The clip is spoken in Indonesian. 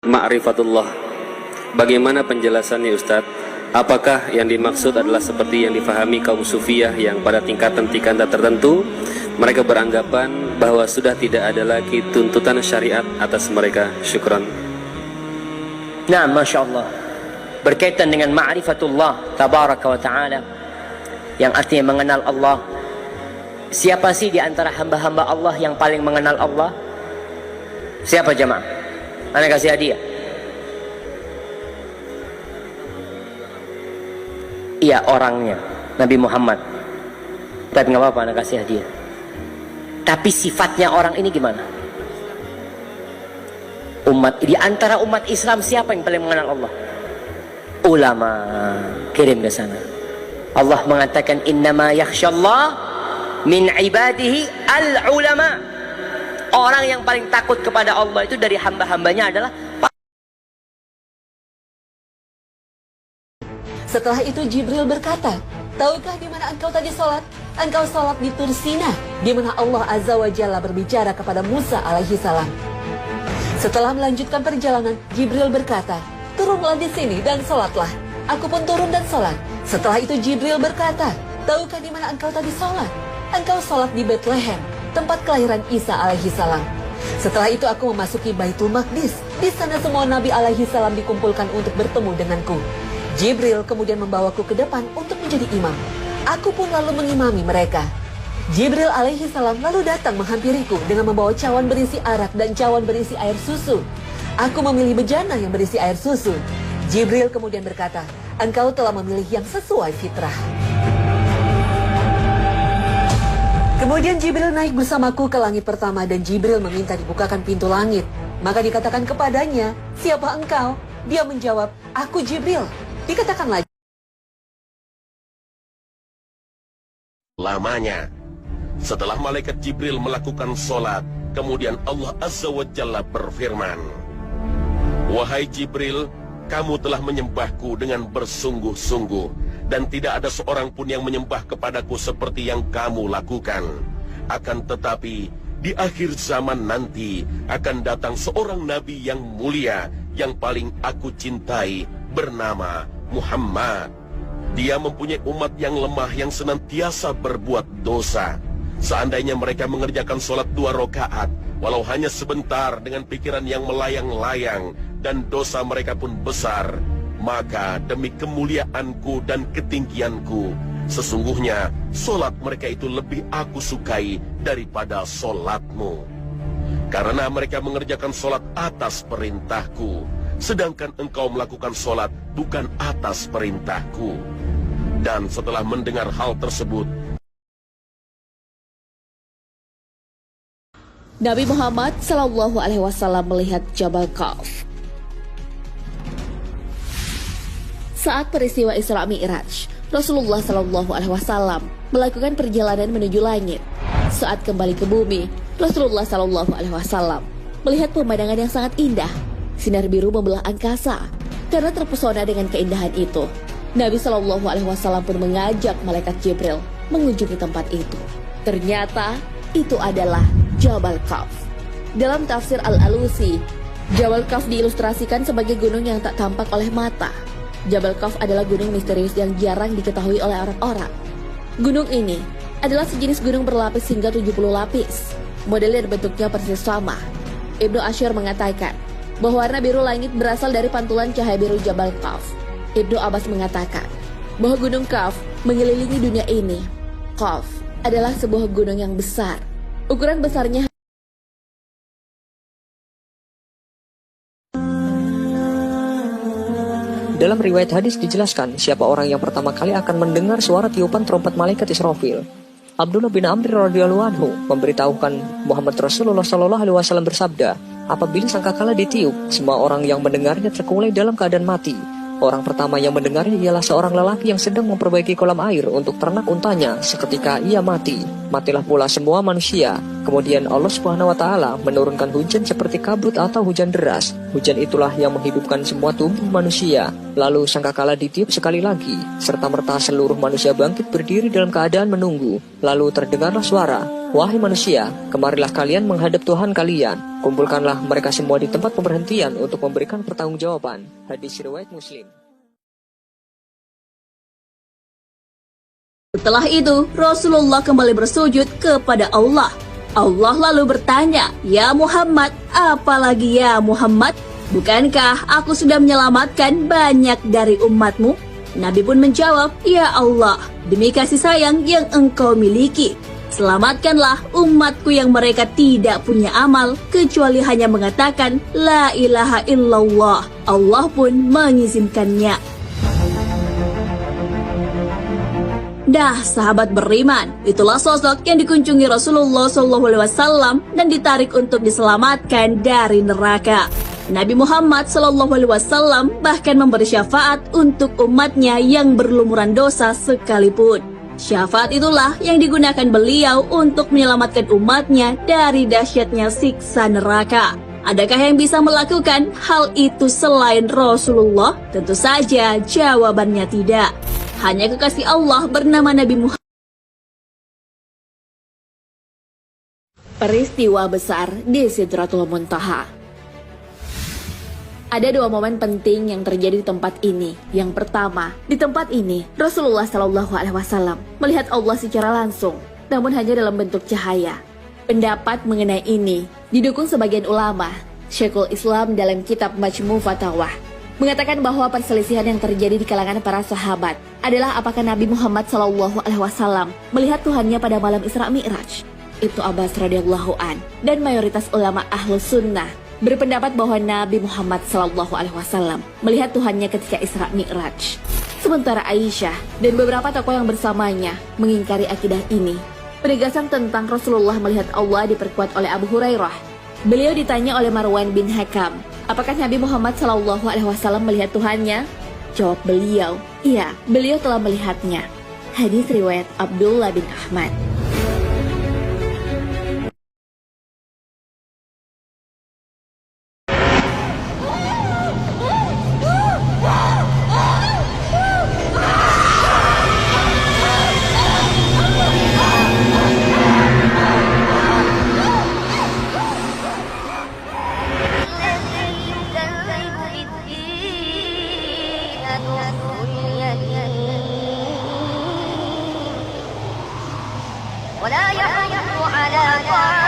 Ma'rifatullah. Bagaimana penjelasannya Ustadz? Apakah yang dimaksud adalah seperti yang difahami kaum sufiyah yang pada tingkatan-tingkatan tertentu mereka beranggapan bahwa sudah tidak ada lagi tuntutan syariat atas mereka? Syukran. Nah, Masya Allah, berkaitan dengan ma'rifatullah tabaraka wa ta'ala, yang artinya mengenal Allah. Siapa sih di antara hamba-hamba Allah yang paling mengenal Allah? Siapa jemaah? Anda kasih hadiah. Iya, orangnya Nabi Muhammad. Tapi nggak apa-apa, Anda kasih hadiah. Tapi sifatnya orang ini gimana? Di antara umat Islam siapa yang paling mengenal Allah? Ulama. Kirim ke sana. Allah mengatakan innama yakhshallah min ibadihi al-ulama. Orang yang paling takut kepada Allah itu dari hamba-hambanya adalah. Setelah itu Jibril berkata, tahukah di mana engkau tadi sholat? Engkau sholat di Tursina, di mana Allah Azza wa Jalla berbicara kepada Musa alaihi salam. Setelah melanjutkan perjalanan, Jibril berkata, turunlah di sini dan sholatlah. Aku pun turun dan sholat. Setelah itu Jibril berkata, tahukah di mana engkau tadi sholat? Engkau sholat di Bethlehem, tempat kelahiran Isa alaihi salam. Setelah itu aku memasuki Baitul Maqdis. Di sana semua Nabi alaihi salam dikumpulkan untuk bertemu denganku. Jibril kemudian membawaku ke depan untuk menjadi imam. Aku pun lalu mengimami mereka. Jibril alaihi salam lalu datang menghampiriku dengan membawa cawan berisi arak dan cawan berisi air susu. Aku memilih bejana yang berisi air susu. Jibril kemudian berkata, engkau telah memilih yang sesuai fitrah. Kemudian Jibril naik bersamaku ke langit pertama dan Jibril meminta dibukakan pintu langit. Maka dikatakan kepadanya, siapa engkau? Dia menjawab, aku Jibril. Dikatakan lagi. Lamanya, setelah malaikat Jibril melakukan sholat, kemudian Allah Azza wa Jalla berfirman, wahai Jibril, kamu telah menyembahku dengan bersungguh-sungguh. Dan tidak ada seorang pun yang menyembah kepadaku seperti yang kamu lakukan. Akan tetapi, di akhir zaman nanti akan datang seorang nabi yang mulia, yang paling aku cintai, bernama Muhammad. Dia mempunyai umat yang lemah yang senantiasa berbuat dosa. Seandainya mereka mengerjakan sholat 2 rakaat, walau hanya sebentar dengan pikiran yang melayang-layang, dan dosa mereka pun besar, maka demi kemuliaanku dan ketinggianku, sesungguhnya solat mereka itu lebih aku sukai daripada solatmu. Karena mereka mengerjakan solat atas perintahku, sedangkan engkau melakukan solat bukan atas perintahku. Dan setelah mendengar hal tersebut, Nabi Muhammad SAW melihat Jabal Kaf. Saat peristiwa Isra Mi'raj, Rasulullah SAW melakukan perjalanan menuju langit. Saat kembali ke bumi, Rasulullah SAW melihat pemandangan yang sangat indah. Sinar biru membelah angkasa. Karena terpesona dengan keindahan itu, Nabi SAW pun mengajak malaikat Jibril mengunjungi tempat itu. Ternyata itu adalah Jabal Kaf. Dalam tafsir Al-Alusi, Jabal Kaf diilustrasikan sebagai gunung yang tak tampak oleh mata. Jabal Kaf adalah gunung misterius yang jarang diketahui oleh orang-orang. Gunung ini adalah sejenis gunung berlapis hingga 70 lapis. Modelnya dan bentuknya persis sama. Ibnu Ashir mengatakan bahwa warna biru langit berasal dari pantulan cahaya biru Jabal Kaf. Ibnu Abbas mengatakan bahwa gunung Kaf mengelilingi dunia ini. Kaf adalah sebuah gunung yang besar. Ukuran besarnya Dalam riwayat hadis dijelaskan siapa orang yang pertama kali akan mendengar suara tiupan trompet malaikat Israfil. Abdullah bin Amr radhiyallahu anhu memberitahukan Muhammad Rasulullah SAW bersabda, apabila sangkakala ditiup, semua orang yang mendengarnya terkulai dalam keadaan mati. Orang pertama yang mendengarnya ialah seorang lelaki yang sedang memperbaiki kolam air untuk ternak untanya. Seketika ia mati. Matilah pula semua manusia. Kemudian Allah Subhanahu wa taala menurunkan hujan seperti kabut atau hujan deras. Hujan itulah yang menghidupkan semua tubuh manusia. Lalu sangkakala ditiup sekali lagi, serta merta seluruh manusia bangkit berdiri dalam keadaan menunggu. Lalu terdengarlah suara, "Wahai manusia, kemarilah kalian menghadap Tuhan kalian." Kumpulkanlah mereka semua di tempat pemberhentian untuk memberikan pertanggungjawaban. Hadis riwayat Muslim. Setelah itu, Rasulullah kembali bersujud kepada Allah. Allah lalu bertanya, "Ya Muhammad, apalagi ya Muhammad? Bukankah aku sudah menyelamatkan banyak dari umatmu?" Nabi pun menjawab, "Ya Allah, demi kasih sayang yang engkau miliki, selamatkanlah umatku yang mereka tidak punya amal, kecuali hanya mengatakan, La ilaha illallah." Allah pun mengizinkannya. Dah, sahabat beriman, itulah sosok yang dikunjungi Rasulullah SAW dan ditarik untuk diselamatkan dari neraka. Nabi Muhammad SAW bahkan memberi syafaat untuk umatnya yang berlumuran dosa sekalipun. Syafaat itulah yang digunakan beliau untuk menyelamatkan umatnya dari dahsyatnya siksa neraka. Adakah yang bisa melakukan hal itu selain Rasulullah? Tentu saja jawabannya tidak. Hanya kekasih Allah bernama Nabi Muhammad. Peristiwa besar di Sidratul Muntaha. Ada dua momen penting yang terjadi di tempat ini. Yang pertama, di tempat ini Rasulullah SAW melihat Allah secara langsung, namun hanya dalam bentuk cahaya. Pendapat mengenai ini didukung sebagian ulama. Syekhul Islam dalam kitab Majmu' Fatawah mengatakan bahwa perselisihan yang terjadi di kalangan para sahabat adalah apakah Nabi Muhammad SAW melihat Tuhannya pada malam Isra Mi'raj. Ibnu Abbas radhiyallahu an dan mayoritas ulama Ahlus Sunnah berpendapat bahwa Nabi Muhammad SAW melihat Tuhannya ketika Isra Mi'raj. Sementara Aisyah dan beberapa tokoh yang bersamanya mengingkari akidah ini. Penegasan tentang Rasulullah melihat Allah diperkuat oleh Abu Hurairah. Beliau ditanya oleh Marwan bin Hakam, apakah Nabi Muhammad SAW melihat Tuhannya? Jawab beliau, iya, beliau telah melihatnya. Hadis riwayat Abdullah bin Ahmad. ولا يحض على طعام